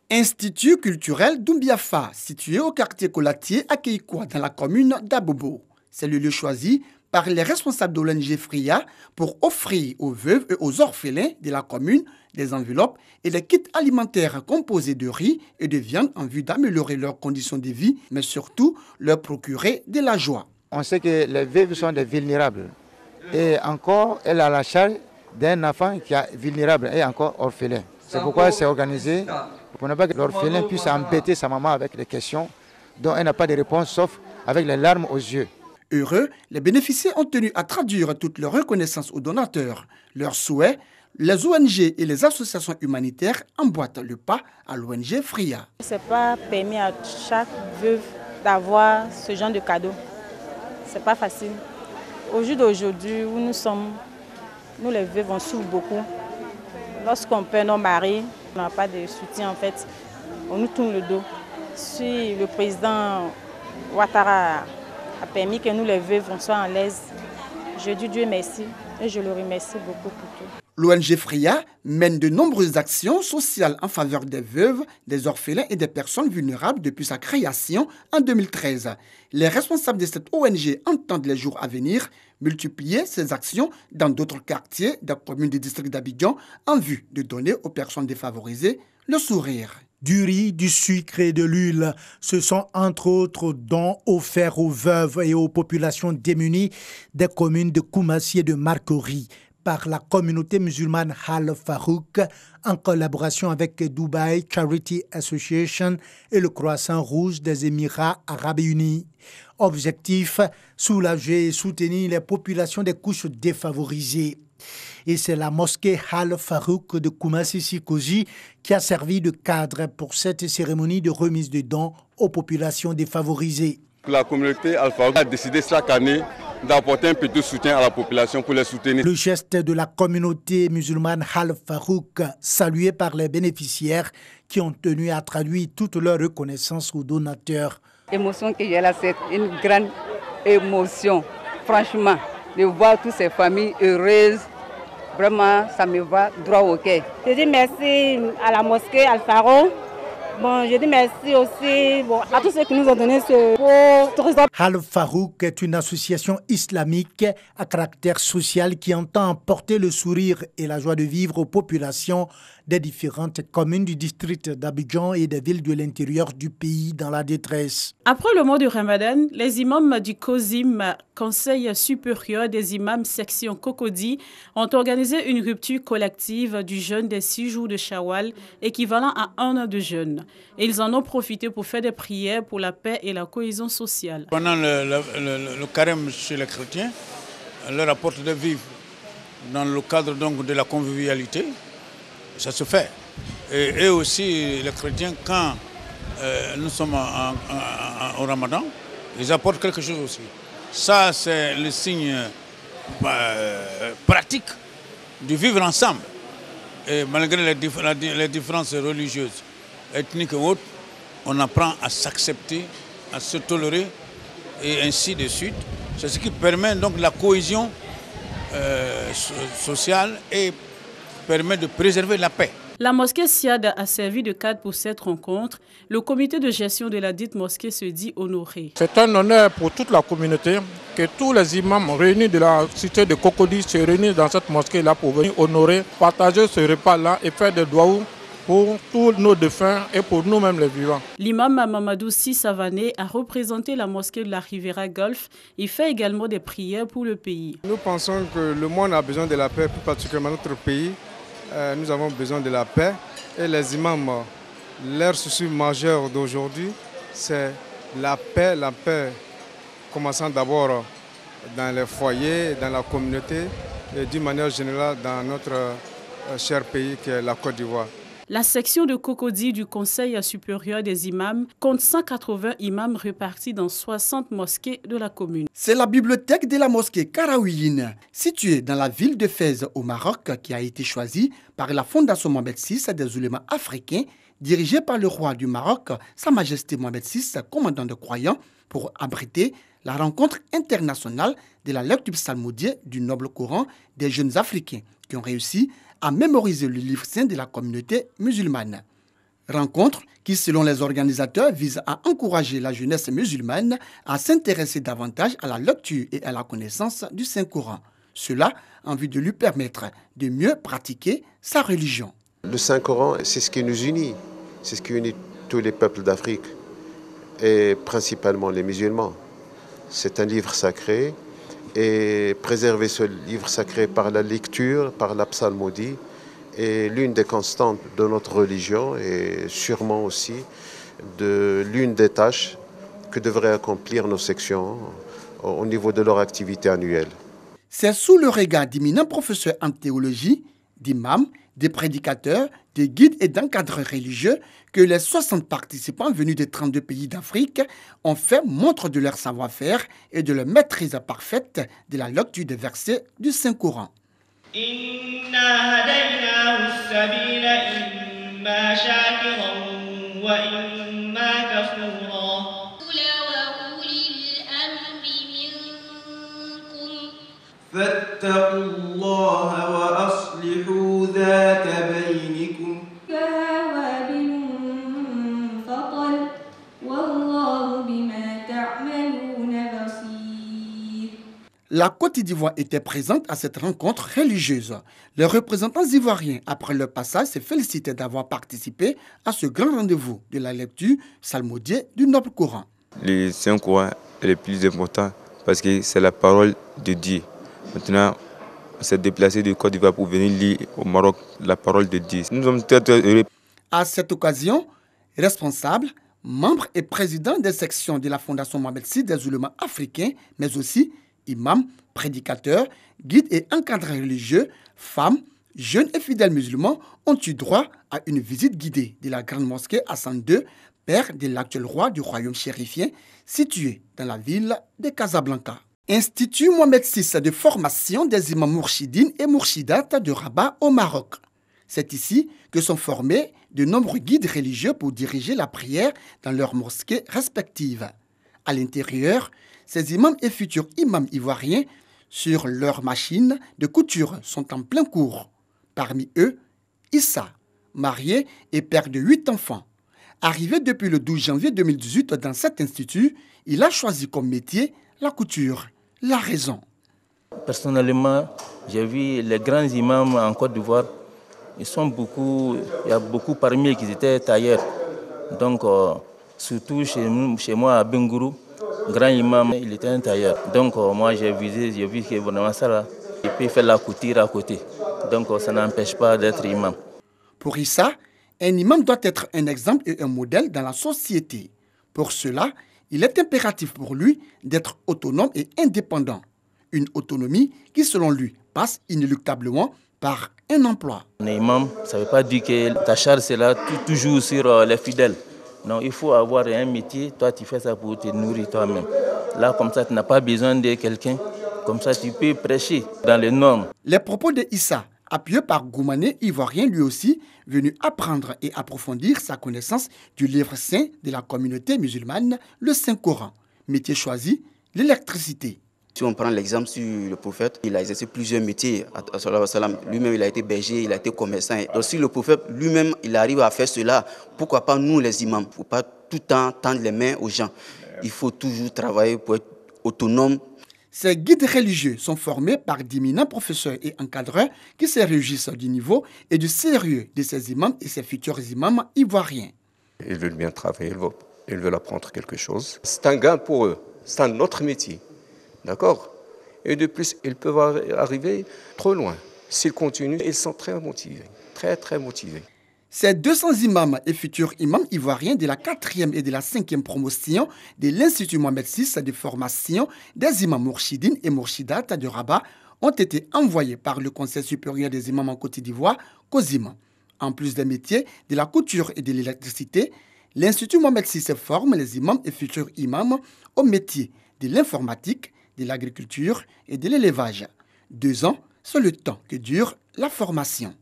Institut culturel d'Oumbiafa, situé au quartier Colatier à Keikoua, dans la commune d'Abobo. C'est le lieu choisi par les responsables de l'ONG Fria pour offrir aux veuves et aux orphelins de la commune des enveloppes et des kits alimentaires composés de riz et de viande en vue d'améliorer leurs conditions de vie, mais surtout leur procurer de la joie. On sait que les veuves sont des vulnérables. Et encore, elle a la charge d'un enfant qui est vulnérable et encore orphelin. C'est pourquoi c'est organisé pour ne pas que l'orphelin puisse embêter sa maman avec des questions dont elle n'a pas de réponse sauf avec les larmes aux yeux. Heureux, les bénéficiaires ont tenu à traduire toute leur reconnaissance aux donateurs. Leurs souhaits, les ONG et les associations humanitaires emboîtent le pas à l'ONG Fria. Ce n'est pas permis à chaque veuve d'avoir ce genre de cadeau. Ce n'est pas facile. Au jour d'aujourd'hui où nous sommes, nous les veuves, on souffre beaucoup. Lorsqu'on perd nos maris, on n'a pas de soutien en fait. On nous tourne le dos. Si le président Ouattara a permis que nous les veuves on soit en l'aise, je dis Dieu merci et je le remercie beaucoup pour tout. L'ONG Fria mène de nombreuses actions sociales en faveur des veuves, des orphelins et des personnes vulnérables depuis sa création en 2013. Les responsables de cette ONG entendent les jours à venir multiplier ces actions dans d'autres quartiers des communes du district d'Abidjan en vue de donner aux personnes défavorisées le sourire. Du riz, du sucre et de l'huile, ce sont entre autres dons offerts aux veuves et aux populations démunies des communes de Koumassi et de Marcory par la communauté musulmane Al Farouk en collaboration avec Dubai Charity Association et le Croissant Rouge des Émirats Arabes Unis. Objectif, soulager et soutenir les populations des couches défavorisées. Et c'est la mosquée Al Farouk de Koumassi Sikoji qui a servi de cadre pour cette cérémonie de remise de dons aux populations défavorisées. La communauté Al Farouk a décidé chaque année d'apporter un petit soutien à la population pour les soutenir. Le geste de la communauté musulmane Al Farouk, salué par les bénéficiaires qui ont tenu à traduire toute leur reconnaissance aux donateurs. L'émotion que j'ai là, c'est une grande émotion. Franchement, de voir toutes ces familles heureuses, vraiment, ça me va droit au cœur. Je dis merci à la mosquée Al Farouk. Bon, je dis merci aussi à tous ceux qui nous ont donné ce beau trésor. Al Farouk est une association islamique à caractère social qui entend apporter le sourire et la joie de vivre aux populations des différentes communes du district d'Abidjan et des villes de l'intérieur du pays dans la détresse. Après le mois de Ramadan, les imams du COSIM, Conseil supérieur des imams section Cocody, ont organisé une rupture collective du jeûne des 6 jours de Shawwal, équivalent à 1 an de jeûne. Et ils en ont profité pour faire des prières pour la paix et la cohésion sociale. Pendant le carême chez les chrétiens, leur apporte de vivre dans le cadre donc de la convivialité. Ça se fait. Et aussi, les chrétiens, quand nous sommes au Ramadan, ils apportent quelque chose aussi. Ça, c'est le signe pratique du vivre ensemble. Et malgré les différences religieuses, ethniques et autres, on apprend à s'accepter, à se tolérer et ainsi de suite. C'est ce qui permet donc la cohésion sociale et permet de préserver la paix. La mosquée Siad a servi de cadre pour cette rencontre. Le comité de gestion de la dite mosquée se dit honoré. C'est un honneur pour toute la communauté que tous les imams réunis de la cité de Cocody se réunissent dans cette mosquée-là pour venir honorer, partager ce repas-là et faire des doigts pour tous nos défunts et pour nous-mêmes les vivants. L'imam Mamadou Savané a représenté la mosquée de la Riviera Golf. Il fait également des prières pour le pays. Nous pensons que le monde a besoin de la paix, plus particulièrement notre pays. Nous avons besoin de la paix et les imams, leur souci majeur d'aujourd'hui, c'est la paix commençant d'abord dans les foyers, dans la communauté et d'une manière générale dans notre cher pays qui est la Côte d'Ivoire. La section de Cocody du Conseil supérieur des imams compte 180 imams répartis dans 60 mosquées de la commune. C'est la bibliothèque de la mosquée Karaouine, située dans la ville de Fès au Maroc, qui a été choisie par la Fondation Mohamed VI des oulémas africains, dirigée par le roi du Maroc, Sa Majesté Mohamed VI, commandant de croyants, pour abriter la rencontre internationale de la lecture psalmodiée du noble Coran des jeunes Africains qui ont réussi à mémoriser le livre saint de la communauté musulmane. Rencontre qui, selon les organisateurs, vise à encourager la jeunesse musulmane à s'intéresser davantage à la lecture et à la connaissance du Saint-Coran. Cela en vue de lui permettre de mieux pratiquer sa religion. Le Saint-Coran, c'est ce qui nous unit. C'est ce qui unit tous les peuples d'Afrique et principalement les musulmans. C'est un livre sacré et préserver ce livre sacré par la lecture, par la psalmodie, est l'une des constantes de notre religion et sûrement aussi l'une des tâches que devraient accomplir nos sections au niveau de leur activité annuelle. C'est sous le regard d'éminents professeurs en théologie, d'imams, des prédicateurs, des guides et d'encadreurs religieux que les 60 participants venus des 32 pays d'Afrique ont fait montre de leur savoir-faire et de leur maîtrise parfaite de la lecture des versets du Saint-Coran. فاتقوا الله وأصلحوا ذات بينكم كوابل فطل والله بما تعملون بصير. La Côte d'Ivoire était présente à cette rencontre religieuse. Les représentants ivoiriens, après leur passage, se félicitaient d'avoir participé à ce grand rendez-vous de la lecture psalmodiée du Noble Coran. Le Saint-Coran est le plus important parce que c'est la parole de Dieu. Maintenant, on s'est déplacé de Côte d'Ivoire pour venir lire au Maroc la parole de Dieu. Nous sommes très heureux. À cette occasion, responsables, membres et présidents des sections de la Fondation Mohamed VI des oulémas africains, mais aussi imams, prédicateurs, guides et encadreurs religieux, femmes, jeunes et fidèles musulmans ont eu droit à une visite guidée de la grande mosquée Hassan II, père de l'actuel roi du royaume chérifien, situé dans la ville de Casablanca. Institut Mohamed VI de formation des imams mourchidines et mourchidates de Rabat au Maroc. C'est ici que sont formés de nombreux guides religieux pour diriger la prière dans leurs mosquées respectives. À l'intérieur, ces imams et futurs imams ivoiriens sur leurs machines de couture sont en plein cours. Parmi eux, Issa, marié et père de 8 enfants. Arrivé depuis le 12 janvier 2018 dans cet institut, il a choisi comme métier la couture. La raison. Personnellement, j'ai vu les grands imams en Côte d'Ivoire. Il y a beaucoup parmi eux qui étaient tailleurs. Donc, surtout chez moi à Bengourou, grand imam, il était un tailleur. Donc, moi, j'ai vu que vraiment ça là, il peut faire la couture à côté. Donc, ça n'empêche pas d'être imam. Pour Issa, un imam doit être un exemple et un modèle dans la société. Pour cela, il est impératif pour lui d'être autonome et indépendant. Une autonomie qui, selon lui, passe inéluctablement par un emploi. Un imam, ça ne veut pas dire que ta charge c'est là toujours sur les fidèles. Non, il faut avoir un métier. Toi, tu fais ça pour te nourrir toi-même. Là, comme ça, tu n'as pas besoin de quelqu'un. Comme ça, tu peux prêcher dans les normes. Les propos de Issa, appuyé par Goumané, ivoirien lui aussi, venu apprendre et approfondir sa connaissance du livre saint de la communauté musulmane, le Saint-Coran. Métier choisi, l'électricité. Si on prend l'exemple sur le prophète, il a exercé plusieurs métiers. Lui-même, il a été berger, il a été commerçant. Donc si le prophète lui-même, il arrive à faire cela, pourquoi pas nous les imams? Il ne faut pas tout le temps tendre les mains aux gens. Il faut toujours travailler pour être autonome. Ces guides religieux sont formés par d'éminents professeurs et encadreurs qui se réjouissent du niveau et du sérieux de ces imams et ces futurs imams ivoiriens. Ils veulent bien travailler, ils veulent apprendre quelque chose. C'est un gain pour eux, c'est un autre métier. D'accord? Et de plus, ils peuvent arriver trop loin. S'ils continuent, ils sont très motivés, très motivés. Ces 200 imams et futurs imams ivoiriens de la 4e et de la 5e promotion de l'Institut Mohamed VI de formation des imams mourchidines et mourchidates de Rabat ont été envoyés par le Conseil supérieur des imams en Côte d'Ivoire, COSIM. En plus des métiers de la couture et de l'électricité, l'Institut Mohamed VI forme les imams et futurs imams aux métiers de l'informatique, de l'agriculture et de l'élevage. 2 ans, c'est le temps que dure la formation.